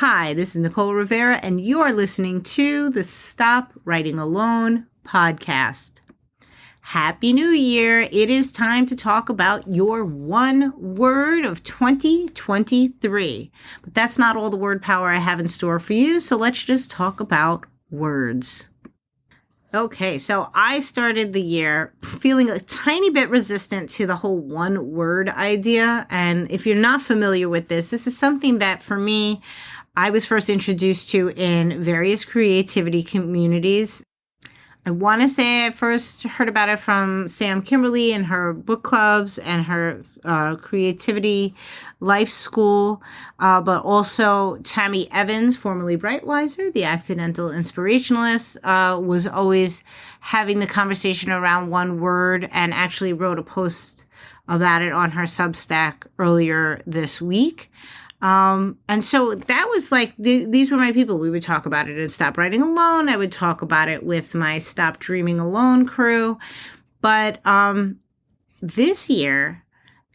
Hi, this is Nicole Rivera, and you're listening to the Stop Writing Alone podcast. Happy New Year. It is time to talk about your one word of 2023. But that's not all the word power I have in store for you, so let's just talk about words. Okay, so I started the year feeling a tiny bit resistant to the whole one word idea. And if you're not familiar with this is something that for me, I was first introduced to in various creativity communities. I want to say I first heard about it from Sam Kimberly and her book clubs and her creativity life school, but also Tammy Evans, formerly Brightwiser, the accidental inspirationalist, was always having the conversation around one word and actually wrote a post about it on her Substack earlier this week. And so that was like, these were my people. We would talk about it in Stop Writing Alone. I would talk about it with my Stop Dreaming Alone crew. But this year,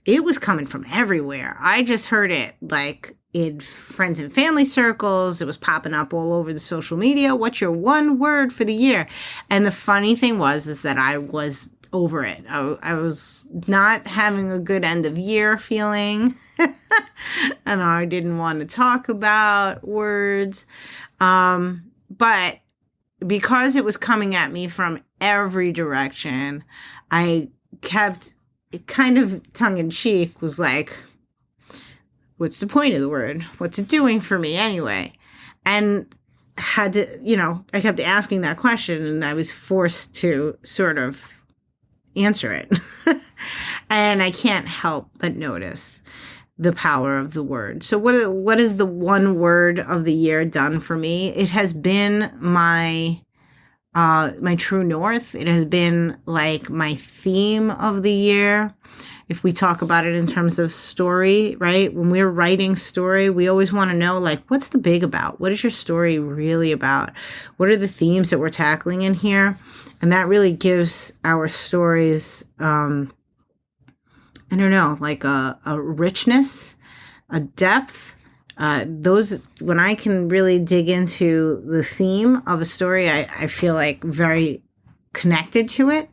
it was coming from everywhere. I just heard it like in friends and family circles. It was popping up all over the social media. What's your one word for the year? And the funny thing is that I was over it. I was not having a good end of year feeling. And I didn't want to talk about words. But because it was coming at me from every direction, I kept kind of tongue in cheek was like, what's the point of the word? What's it doing for me anyway? And had to, I kept asking that question and I was forced to sort of answer it. And I can't help but notice the power of the word. So what is the one word of the year done for me? It has been my true north. It has been like my theme of the year. If we talk about it in terms of story, right? When we're writing story, we always want to know, like, what's the big about? What is your story really about? What are the themes that we're tackling in here? And that really gives our stories, I don't know, like a richness, a depth. When I can really dig into the theme of a story, I feel like very connected to it.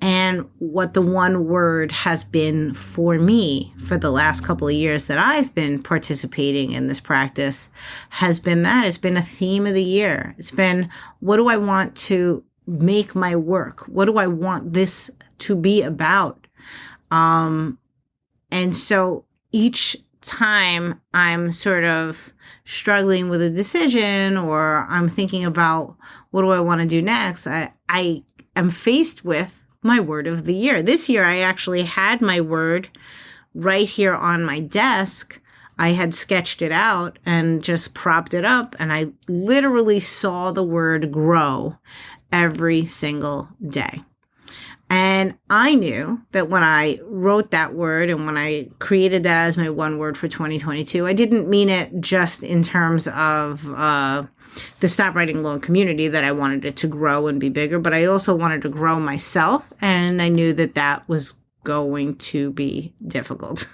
And what the one word has been for me for the last couple of years that I've been participating in this practice has been that. It's been a theme of the year. It's been, what do I want to make my work? What do I want this to be about? And so each time I'm sort of struggling with a decision or I'm thinking about what do I want to do next, I am faced with my word of the year. This year, I actually had my word right here on my desk. I had sketched it out and just propped it up, and I literally saw the word grow every single day. And I knew that when I wrote that word and when I created that as my one word for 2022, I didn't mean it just in terms of the Stop Writing Alone community, that I wanted it to grow and be bigger, but I also wanted to grow myself. And I knew that that was going to be difficult.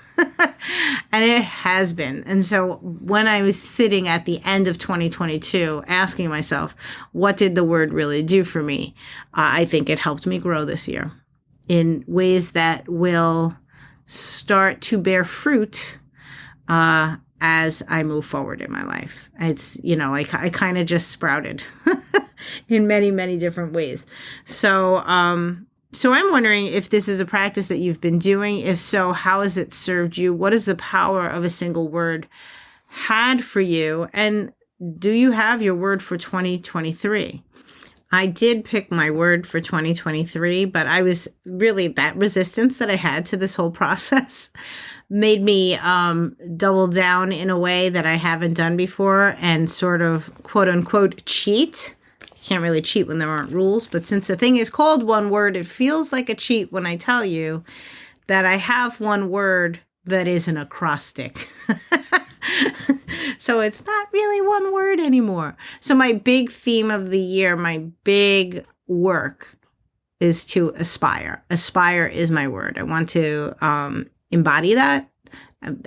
And it has been. And so when I was sitting at the end of 2022, asking myself, what did the word really do for me? I think it helped me grow this year in ways that will start to bear fruit as I move forward in my life. It's, I kind of just sprouted in many, many different ways. So I'm wondering if this is a practice that you've been doing. If so, how has it served you? What is the power of a single word had for you? And do you have your word for 2023? I did pick my word for 2023, but I was really, that resistance that I had to this whole process made me double down in a way that I haven't done before and sort of quote unquote cheat. Can't really cheat when there aren't rules, but since the thing is called one word, it feels like a cheat when I tell you that I have one word that is an acrostic. So it's not really one word anymore. So my big theme of the year, my big work is to aspire. Aspire is my word. I want to embody that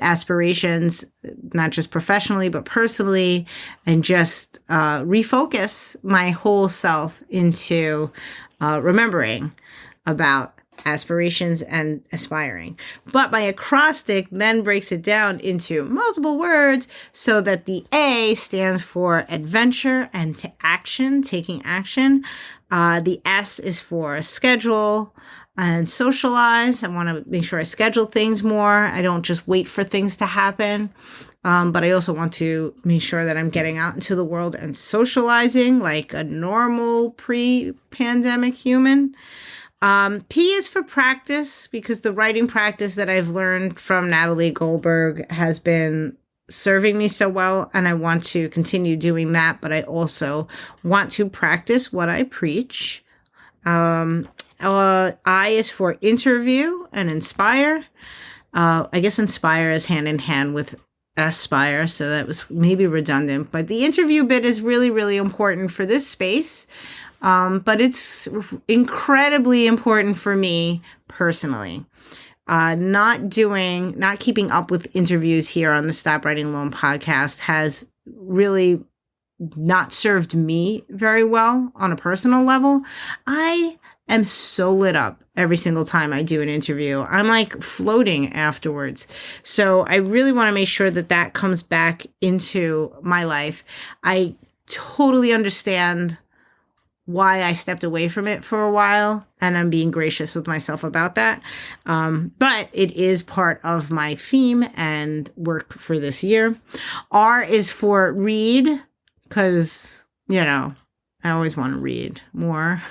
aspirations, not just professionally, but personally, and just refocus my whole self into remembering about aspirations and aspiring. But my acrostic then breaks it down into multiple words so that the A stands for adventure and to action, taking action. The S is for schedule and socialize. I want to make sure I schedule things more. I don't just wait for things to happen. But I also want to make sure that I'm getting out into the world and socializing like a normal pre-pandemic human. P is for practice, because the writing practice that I've learned from Natalie Goldberg has been serving me so well, and I want to continue doing that, but I also want to practice what I preach. I is for interview and inspire. I guess inspire is hand in hand with aspire, so that was maybe redundant, but the interview bit is really, really important for this space. But it's incredibly important for me personally. Not keeping up with interviews here on the Stop Writing Alone podcast has really not served me very well on a personal level. I am so lit up every single time I do an interview. I'm like floating afterwards. So I really want to make sure that that comes back into my life. I totally understand why I stepped away from it for a while, and I'm being gracious with myself about that. But it is part of my theme and work for this year. R is for read, because, I always want to read more.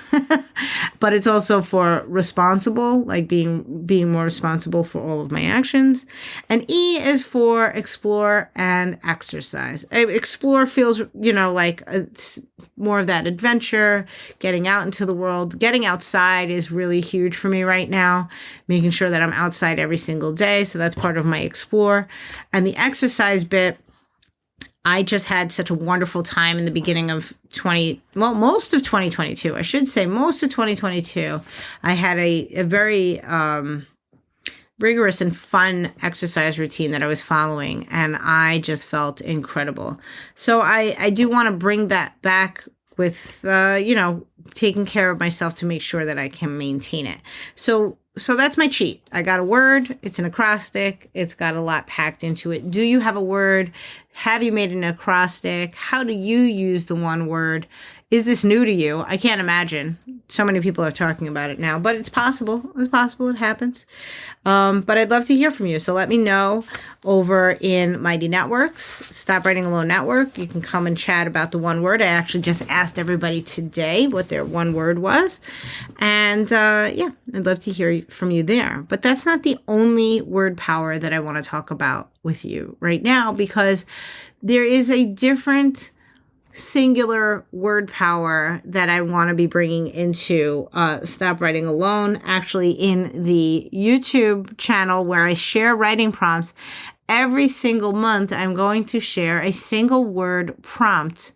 But it's also for responsible, like being more responsible for all of my actions. And E is for explore and exercise. Explore feels, like it's more of that adventure, getting out into the world. Getting outside is really huge for me right now, making sure that I'm outside every single day. So that's part of my explore. And the exercise bit, I just had such a wonderful time in the beginning of most of 2022. I should say most of 2022. I had a very rigorous and fun exercise routine that I was following, and I just felt incredible. So I do want to bring that back with, taking care of myself to make sure that I can maintain it. So that's my cheat. I got a word. It's an acrostic. It's got a lot packed into it. Do you have a word? Have you made an acrostic? How do you use the one word? Is this new to you? I can't imagine. So many people are talking about it now, but it's possible. It's possible. It happens. But I'd love to hear from you. So let me know over in Mighty Networks, Stop Writing Alone Network. You can come and chat about the one word. I actually just asked everybody today what their one word was. And I'd love to hear from you there. But that's not the only word power that I want to talk about with you right now, because there is a different singular word power that I want to be bringing into Stop Writing Alone, actually in the YouTube channel where I share writing prompts. Every single month, I'm going to share a single word prompt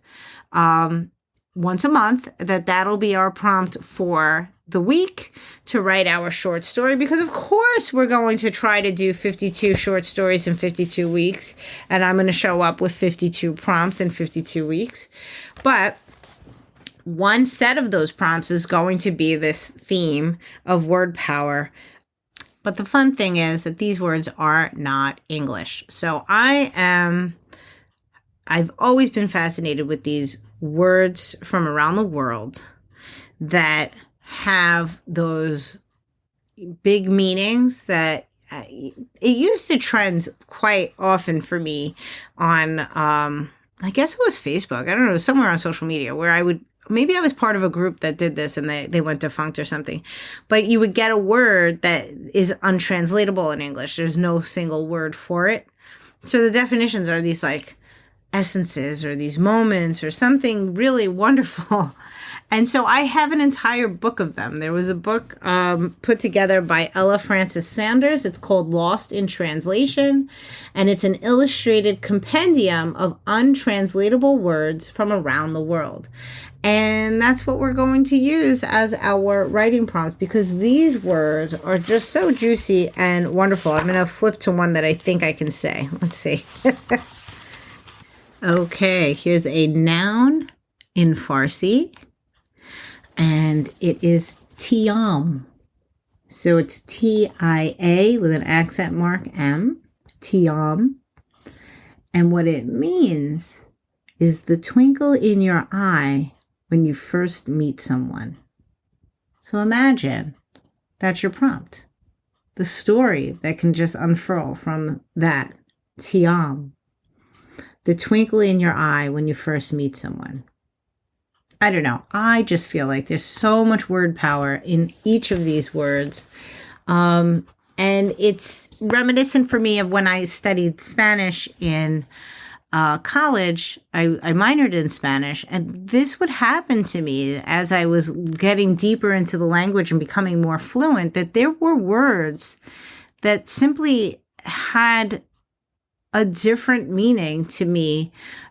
once a month. That'll be our prompt for the week to write our short story, because of course we're going to try to do 52 short stories in 52 weeks, and I'm going to show up with 52 prompts in 52 weeks. But one set of those prompts is going to be this theme of word power. But the fun thing is that these words are not English. So I've always been fascinated with these words from around the world that have those big meanings that it used to trend quite often for me on, I guess it was Facebook. I don't know, somewhere on social media where maybe I was part of a group that did this and they went defunct or something. But you would get a word that is untranslatable in English. There's no single word for it. So the definitions are these like essences or these moments or something really wonderful. And so I have an entire book of them. There was a book put together by Ella Francis Sanders. It's called Lost in Translation, and it's an illustrated compendium of untranslatable words from around the world. And that's what we're going to use as our writing prompt, because these words are just so juicy and wonderful. I'm going to flip to one that I think I can say. Let's see. Okay, here's a noun in Farsi, and it is tiam. So it's T-I-A with an accent mark, M, tiam. And what it means is the twinkle in your eye when you first meet someone. So imagine that's your prompt. The story that can just unfurl from that, tiam. The twinkle in your eye when you first meet someone. I don't know. I just feel like there's so much word power in each of these words. And it's reminiscent for me of when I studied Spanish in college. I minored in Spanish, and this would happen to me as I was getting deeper into the language and becoming more fluent, that there were words that simply had a different meaning to me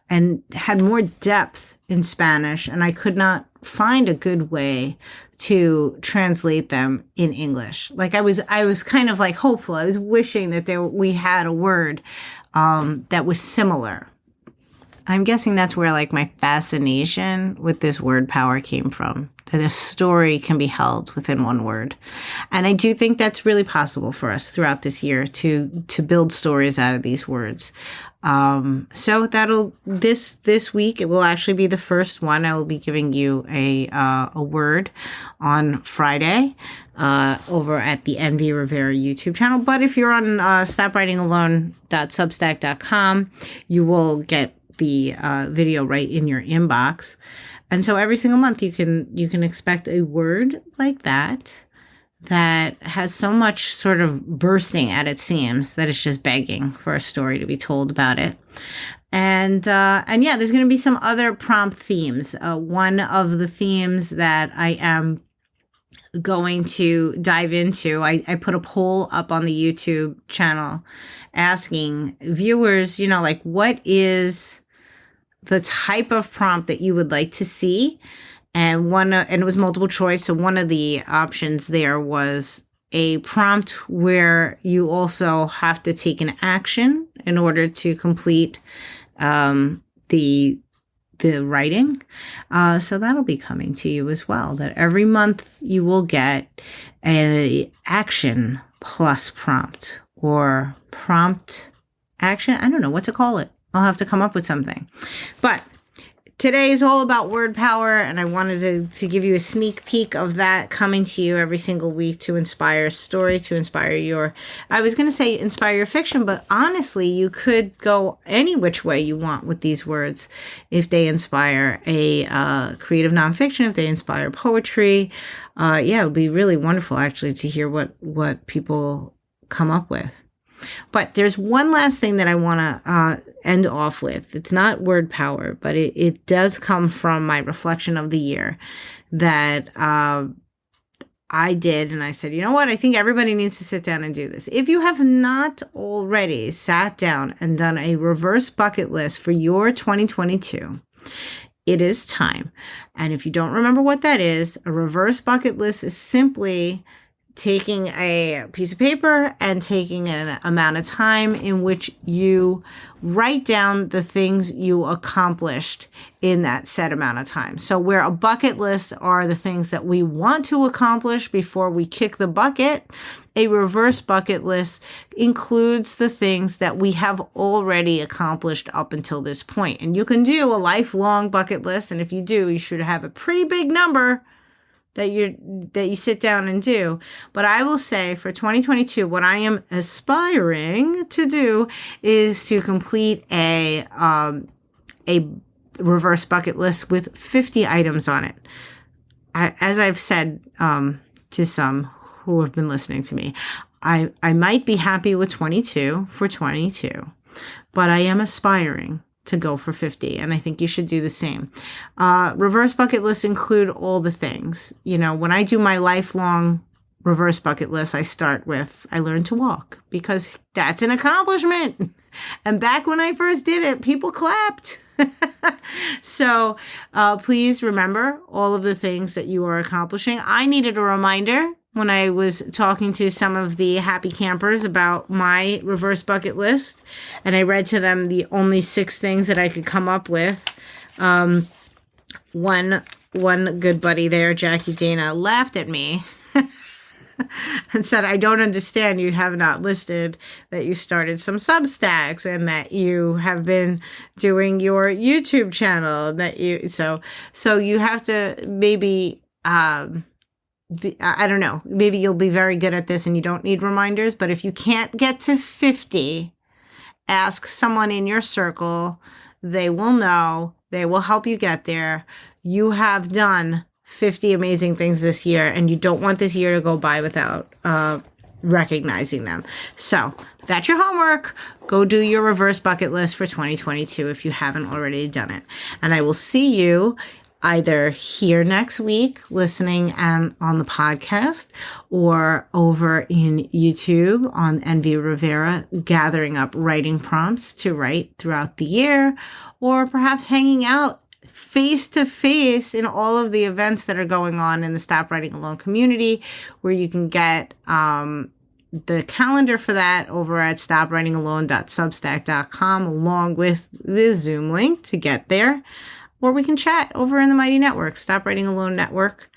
and had more depth in Spanish, and I could not find a good way to translate them in English. Like I was kind of like hopeful. I was wishing that we had a word that was similar. I'm guessing that's where like my fascination with this word power came from, that a story can be held within one word. And I do think that's really possible for us throughout this year to build stories out of these words. So this week, it will actually be the first one. I will be giving you a word on Friday, over at the NV Rivera YouTube channel. But if you're on, stopwritingalone.substack.com, you will get the video right in your inbox. And so every single month you can expect a word like that has so much sort of bursting at its seams that it's just begging for a story to be told about it. And yeah, there's going to be some other prompt themes. One of the themes that I am going to dive into, I put a poll up on the YouTube channel asking viewers, like, what is the type of prompt that you would like to see? And it was multiple choice. So one of the options there was a prompt where you also have to take an action in order to complete the writing. So that'll be coming to you as well. That every month you will get an action plus prompt, or prompt action. I don't know what to call it. I'll have to come up with something. But today is all about word power, and I wanted to give you a sneak peek of that coming to you every single week to inspire a story, to inspire I was going to say inspire your fiction, but honestly, you could go any which way you want with these words. If they inspire a creative nonfiction, if they inspire poetry, it would be really wonderful actually to hear what people come up with. But there's one last thing that I want to end off with. It's not word power, but it does come from my reflection of the year that I did. And I said, you know what? I think everybody needs to sit down and do this. If you have not already sat down and done a reverse bucket list for your 2022, it is time. And if you don't remember what that is, a reverse bucket list is simply taking a piece of paper and taking an amount of time in which you write down the things you accomplished in that set amount of time. So where a bucket list are the things that we want to accomplish before we kick the bucket, a reverse bucket list includes the things that we have already accomplished up until this point. And you can do a lifelong bucket list. And if you do, you should have a pretty big number that you sit down and do. But I will say for 2022, what I am aspiring to do is to complete a reverse bucket list with 50 items on it. As I've said to some who have been listening to me, I might be happy with 22 for 22, but I am aspiring to go for 50. And I think you should do the same. Reverse bucket lists include all the things. You know, when I do my lifelong reverse bucket list, I start with, I learned to walk, because that's an accomplishment. And back when I first did it, people clapped. So please remember all of the things that you are accomplishing. I needed a reminder when I was talking to some of the happy campers about my reverse bucket list, and I read to them the only 6 things that I could come up with. One good buddy there, Jackie Dana, laughed at me and said, I don't understand. You have not listed that you started some Substacks and that you have been doing your YouTube channel, that you, so you have to maybe, I don't know, maybe you'll be very good at this and you don't need reminders, but if you can't get to 50, ask someone in your circle. They will know, they will help you get there. You have done 50 amazing things this year, and you don't want this year to go by without recognizing them. So that's your homework. Go do your reverse bucket list for 2022 if you haven't already done it. And I will see you either here next week listening on the podcast, or over in YouTube on NV Rivera, gathering up writing prompts to write throughout the year, or perhaps hanging out face to face in all of the events that are going on in the Stop Writing Alone community, where you can get the calendar for that over at stopwritingalone.substack.com, along with the Zoom link to get there. Or we can chat over in the Mighty Network. Stop Writing Alone Network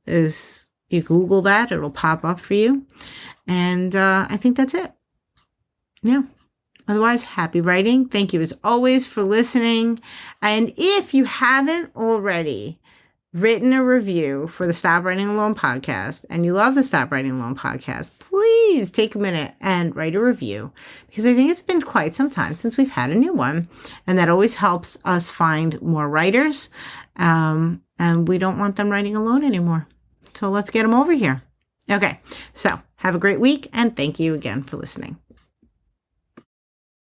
is, you Google that, it'll pop up for you. And I think that's it. Yeah. Otherwise, happy writing. Thank you as always for listening. And if you haven't already written a review for the Stop Writing Alone podcast, and you love the Stop Writing Alone podcast, please take a minute and write a review, because I think it's been quite some time since we've had a new one, and that always helps us find more writers. And we don't want them writing alone anymore. So let's get them over here. Okay. So have a great week, and thank you again for listening.